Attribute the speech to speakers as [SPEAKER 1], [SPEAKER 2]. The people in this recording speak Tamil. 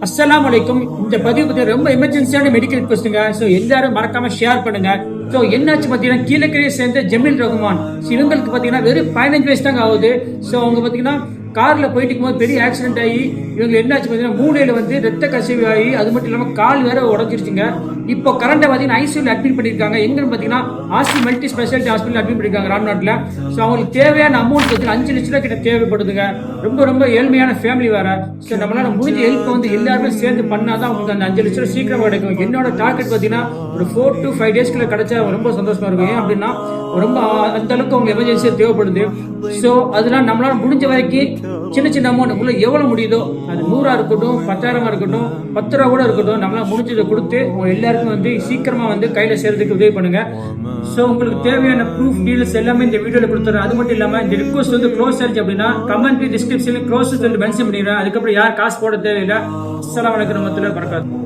[SPEAKER 1] அஸ்ஸலாமு அலைக்கும். இந்த பதிவு பத்தி ரொம்ப எமர்ஜென்சியான மெடிக்கல் ரிக்வெஸ்ட்டுங்க. ஸோ எல்லாரும் மறக்காம ஷேர் பண்ணுங்க. ஸோ என்னாச்சு பார்த்தீங்கன்னா கீழக்கரையை சேர்ந்த ஜெமில் ரகுமான் இவங்களுக்கு பார்த்தீங்கன்னா வெறும் 15 வயசு தாங்க ஆகுது. ஸோ அவங்க பார்த்தீங்கன்னா கார்ல போயிட்டு இருக்கும்போது பெரிய ஆக்சிடென்ட் ஆகி இவங்க என்னாச்சு பார்த்தீங்கன்னா மூளையில வந்து ரத்த கசிவு ஆகி அது மட்டும் இல்லாமல் கால் வேற உடஞ்சிருச்சுங்க. இப்போ கரண்டை பார்த்தீங்கன்னா ஐசியூல அட்மிட் பண்ணியிருக்காங்க. எங்கன்னு பார்த்தீங்கன்னா ஆசி மல்டி ஸ்பெஷாலிட்டி ஹாஸ்பிட்டல் அட்மிட் பண்ணியிருக்காங்க ராம்நாட்டில். ஸோ அவங்களுக்கு தேவையான அமௌண்ட் பார்த்தீங்கன்னா 5 லட்ச ரூபா கிட்ட தேவைப்படுதுங்க. ரொம்ப ரொம்ப ஏழ்மையான ஃபேமிலி வேற. ஸோ நம்மளால முடிஞ்ச ஹெல்ப் வந்து எல்லாருமே சேர்ந்து பண்ணாதான் அவங்களுக்கு அந்த 5 லட்ச ரூபா சீக்கிரம் கிடைக்கும். என்னோட டார்கெட் பார்த்தீங்கன்னா ஒரு 4 to 5 டேஸ்க்குள்ள கிடைச்சா ரொம்ப சந்தோஷமா இருக்கும். ஏன் அப்படின்னா ரொம்ப அந்த அளவுக்கு அவங்க எமர்ஜென்சியா தேவைப்படுது. ஸோ அதெல்லாம் நம்மளால முடிஞ்ச வரைக்கும் சின்ன சின்ன அமௌண்ட் உள்ள எவ்வளவு முடியுதோ அது 100 இருக்கட்டும் 10,000 இருக்கட்டும் 10 ரூபா கூட இருக்கட்டும் நம்மளால முடிஞ்சதை கொடுத்து உங்க எல்லாருக்கும் வந்து சீக்கிரமா வந்து கையில சேர்றதுக்கு உதவி பண்ணுங்க. ஸோ உங்களுக்கு தேவையான ப்ரூஃப் டீல்ஸ் எல்லாமே இந்த வீடியோல கொடுத்துறேன். அது மட்டும் இல்லாம இந்த ரிக்வஸ்ட் வந்து க்ளோஸ் ஆச்சு அப்படின்னா கமெண்ட் டிஸ்கிரிப்ஷன்ல க்ளோஸ் மென்ஷன் பண்ணிடுறேன். அதுக்கப்புறம் யார் காசு போட தேவையில்லை. அஸ்ஸலாமு அலைக்கும் வரஹ்மத்துல்லாஹி வபரகாத்துஹு.